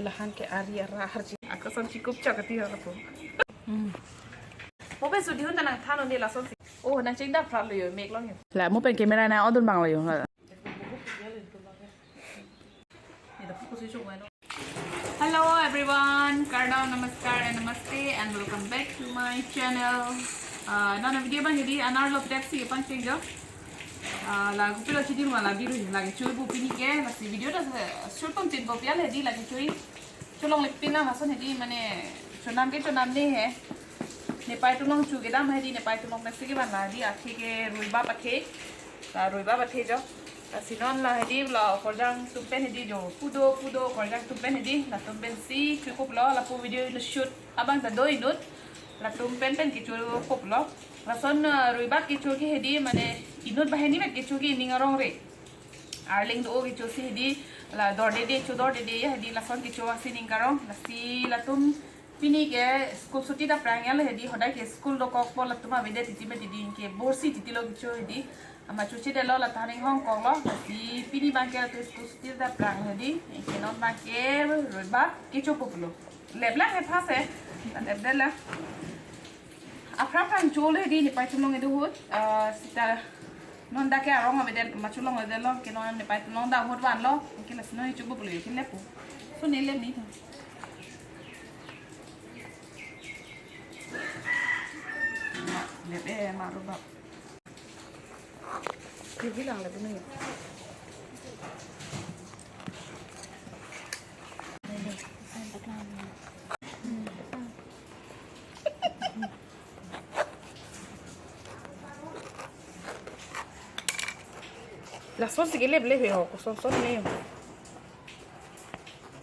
lahan ke ari ara harji akasan cukup cakati aku mauเป็นสุดที่หุ่นตะนังท่านนี่ละส้นสิโอ้นางจริงได้พลาดเลยเมกแล้วเนี่ยแหละมูเป็นเกมไม่ได้นะอ้อดุนบังเลยอยู่แหละ Hello everyone, Karda, Namaskar and Namaste and welcome back to my channel. Nana video bang jadi anar lo taxi pan cengjo. Lagu pilo chidi mala biru lagi cuy bu pini ke lagi video dah short pun tin bopial hedi lagi cuy. Culong lepina mason hedi mane chonam ni hai. Nepai tulong cuy ke dam hedi nepai tulong taxi ke ban lagi akhi ke ruiba pathe jo. Sinon lah hedi la korjang tumpen hedi jo pudo korjang tumpen hedi la tumpen si cukup lo la pu video la shoot abang ta doi nut la tumpen pen ki chu kop lo la son ruiba ki chu ki hedi mane inut baheni met ki chu ki ningarong re arling do ki chu si hedi la dorde de ya hedi la son ki chu si ningarong la si la tum pini ke school suti da prangyal hedi hodai ke school do kok pol la tuma vide titi me didi ke borsi titi lo ki chu hedi ama cuci de lo la taring Hong Kong lo di pini bangke la tes kusti da prang hedi ke non bangke ruiba ke chu populo lebla he phase lebla afra prang chole hedi ni pai tulong edu hot sita non da ke arong ame de machulong de lo ke non ni pai tulong da hot wan lo ke la sino chu populo ke lepu so ne lem ni lebe ma ruba Dia bilang lah benar. Lah son sikit lebih ho, son ni.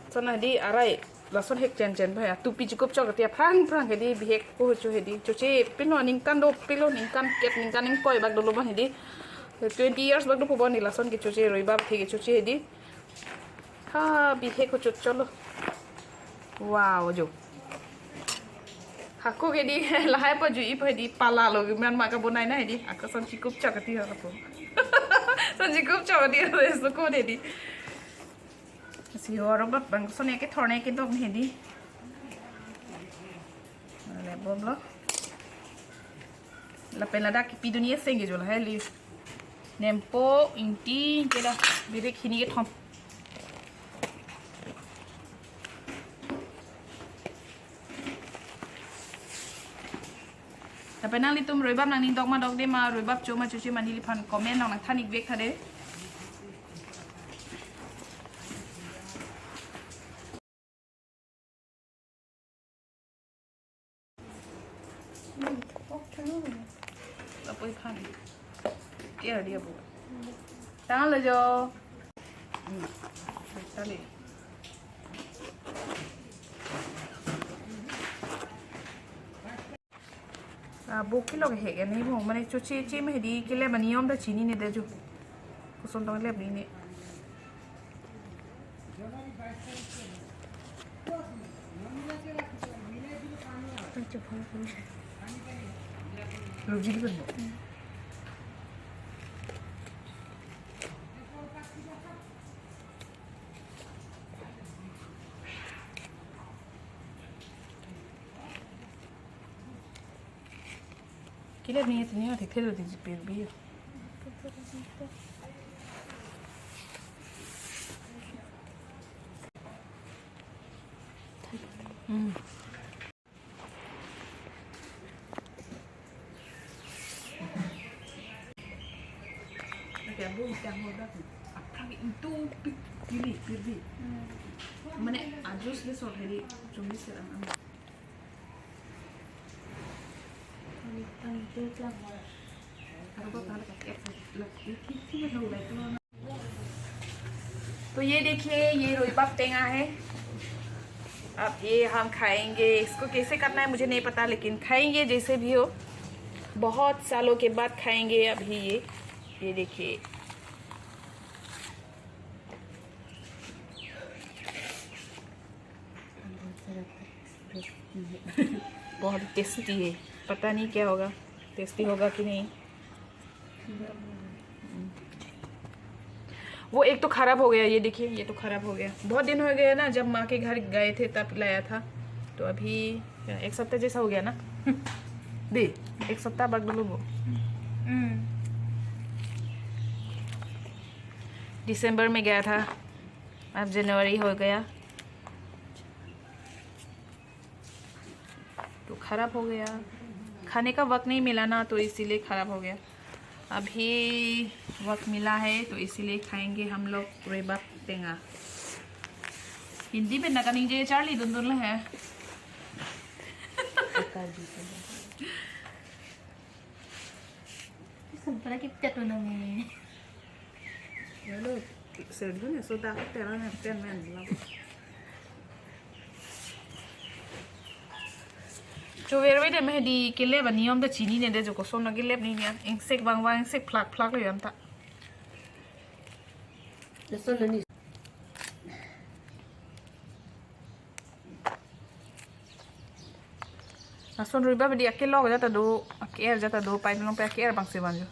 Son di arai, lah son hek jen bah. Tupi cukup cok tiap prang ke di bihek ko cu hedi. Cuci pino ningkan do pilo ningkan ket ningkan ning koi bag dulu bah hedi. 20 years bagdo po boni lason ki chuche roiba thege chuche di ha bihe ko chut cholo wow jo hakko ke di lahai pa jui pa di pala lo man ma ka bonai na di akasan chikup chakati ha ko son chikup chakati so ko de di si oro ba bang son ke thorne ke dog he di le bom lo la pelada ki pidunia senge jo la heli Nempo inti kira birik hini ke thom tapi nang litum roibab nang ning dog ma dog de ma roibab choma chuchi mani li phan comment nang thanik bek thade lapoi phan dia bu tangan lo jo tali bu kilo ke hek ni bu mane chuchi chi me di kile mani yom da chini ne de jo kuson dong leb ni ne Rugi kan Kila niya tiniyo tikero di jipirbiyo. Kaya bu yang hoda apalagi itu pilih. Mana ajus le sort hari cumi serang am. तो ये देखिए ये रोईबाब टेंगा है अब ये हम खाएंगे इसको कैसे करना है मुझे नहीं पता लेकिन खाएंगे जैसे भी हो बहुत सालों के बाद खाएंगे अभी ये देखिए बहुत टेस्टी है पता नहीं क्या होगा टेस्टी होगा कि नहीं वो एक तो खराब हो गया, ये देखिए ये तो खराब हो गया। बहुत दिन हो गया ना, जब माँ के घर गए थे तब लाया था, तो अभी 1 सप्ताह जैसा हो गया ना। दे 1 सप्ताह बाद बोलो वो। दिसंबर में गया था, अब जनवरी हो गया तो खराब हो गया। खाने का वक्त नहीं मिला ना, तो इसीलिए खराब हो गया। अभी वक्त मिला है तो इसीलिए खाएंगे हम लोग रेबा टेंगा। हिंदी में नकानी जे चार्ली दुन है। Sempurna kita tuh namanya. Ya lo serius ya sudah teran men lah. जो वेरवे दे में दी किले बनियम द चीनी ने दे जो को सोना किले नहीं है इंसेक वांग इंसेक फ्लक ले यंता Lesson ini. ना सोन रुबा बदी अकेले लोग जाता दो पाइप पे अकेले बंग से बंजो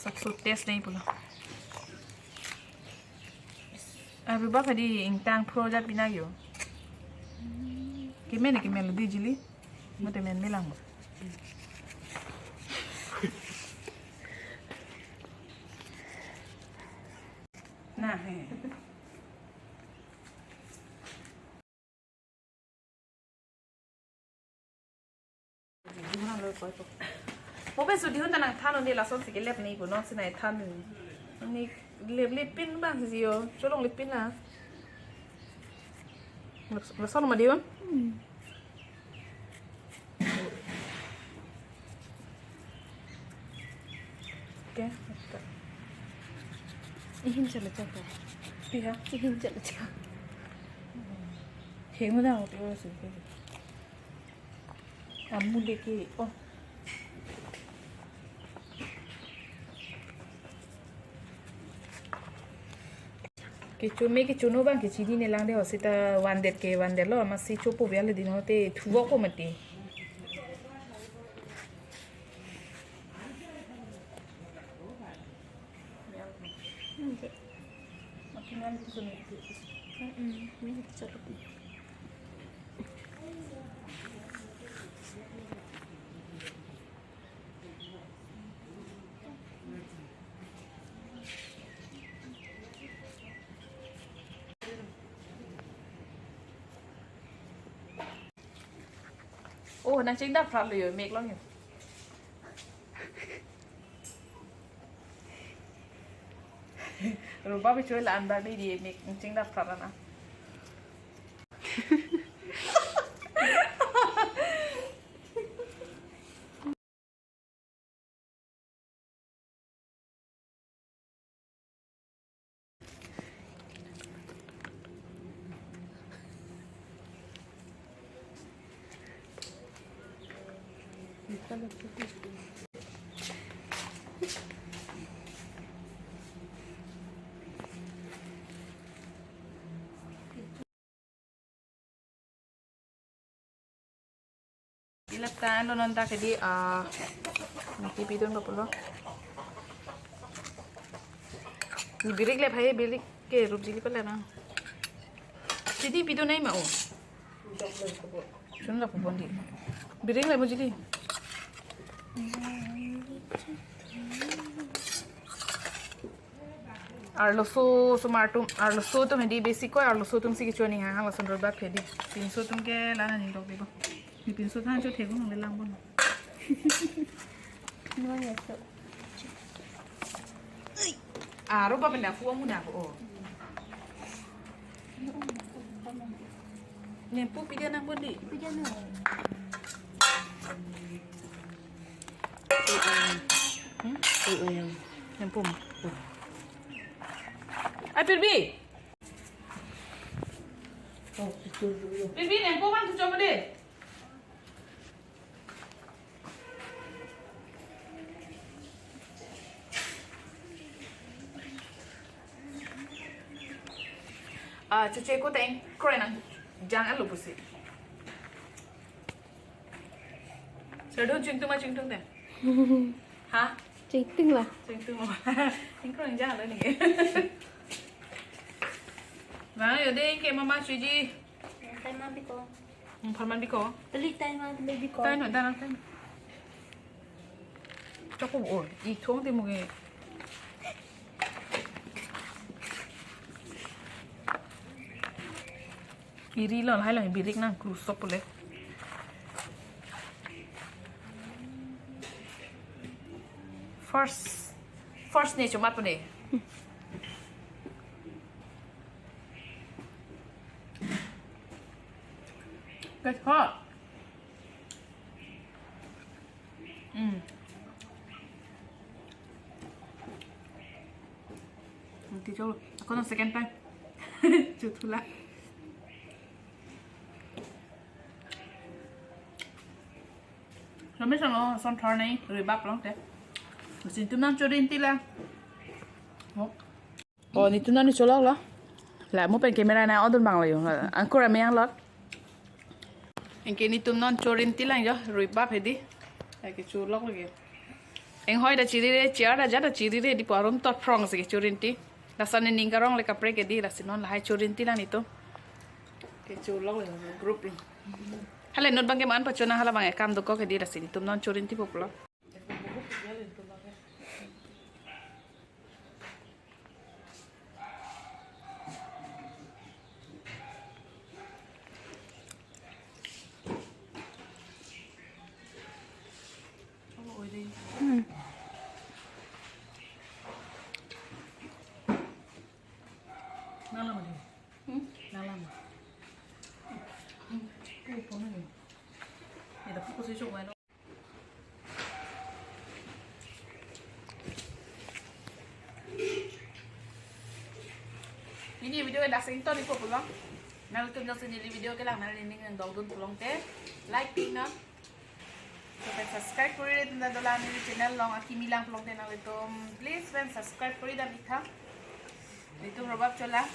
सब सो टेस्ट नहीं पुला रुबा बदी इंटांग प्रोजेक्ट बिना यो किमेन लो दिजिली मते मेन मिलांग ना हैผมเป็นสุดที่คนตะนังท่านนี่เราส้นสิเล็บนี่กูนอกสิไหนท่านนี่เล็บลิปปิ้นบ้างสิโอช่วยลงลิปปิ้นนะเราส้นมาดิวแกอีหินจะเลยจ้ะพี่ฮะอีหินจะเลยจ้ะเห็นมั้ยเราตัวสิAmu deki oh kecho no bang kechi di ne lang de hosita wandet lo amasi chopo biale di no te thuwa ko mate makinan tu suni ini cakap oh nang chính đáp phạt lừa mệt lắm nhỉ rồi bác bị chơi là ăn bà đi đi mệt chính đáp phạt là Ilaptaan lo nanta kadi nakipidon pa pula ni birik le bhai birik ke rup jili pala na sidi pido nai ma o chun la pupon di birik le mo jili arloso sumartum arloso to medi basic ko arloso tum si kichoni ha hang lason robat phedi 300 tum ke lana ni dok debo ni 300 than cho thegu nong le lang bon No ya so. roba benda fu mu na ko ni pu pi dia nang bon di Itu jangan. yang pum ai pirbi Oh, itu dulu. pirbi yang pum kan tu coba deh cuci ko teng keren nang jangan lupa sih Rồi đun chừng tung mà chừng tung nè. Hả? Chỉnh tinh là. Chừng tung mà. Anh có đánh giá nữa nè. Vâng, ở đây cái mama suy gì? Tay mang đi con. Phần man đi có. Tali tay mang đi con. Tay nói tay. Cho cô ổn, đi xuống thì một cái. Biri lah, hai lah biri nang krusop boleh. First ni cuma apa ni? Kecho. Nanti coba. Aku nak second time. Cutulah. Nó biết sao nó son thor này rồi bắp lắm thế. Xin tụi nó cho đến tí là. Ni tụi nó đi chỗ lót đó. Lại muốn bên camera này ở bên bằng là anh cô ra mấy ăn lót. Anh kia ni tụi nó cho đến tí là rồi bắp hết đi. Lại cái chỗ lót rồi. Anh hỏi đã chỉ đi chỉ ở đã chỉ đi đi bỏ rôm tot prong gì cho đến tí. Là sao nên nín cái rong lại cặp cái đi là xin nó là hai cho đến tí là nít cái chỗ lót rồi group rồi. Halo Enut bang keman pacona hala bang ekam doko ke dira sini tum non chorin tipo pulo. Nalama dia. Nalama. Ada pukul sesok kan? Ini video yang dah sentuh ni pulang. Nak tu nak sendiri video ke lang nak ini yang dong pulang teh. Like pin nak. Sampai subscribe kuri deh tanda dolan ini channel long aki milang pulang teh nak itu. Please friend subscribe kuri dah mikha. Itu robab cola.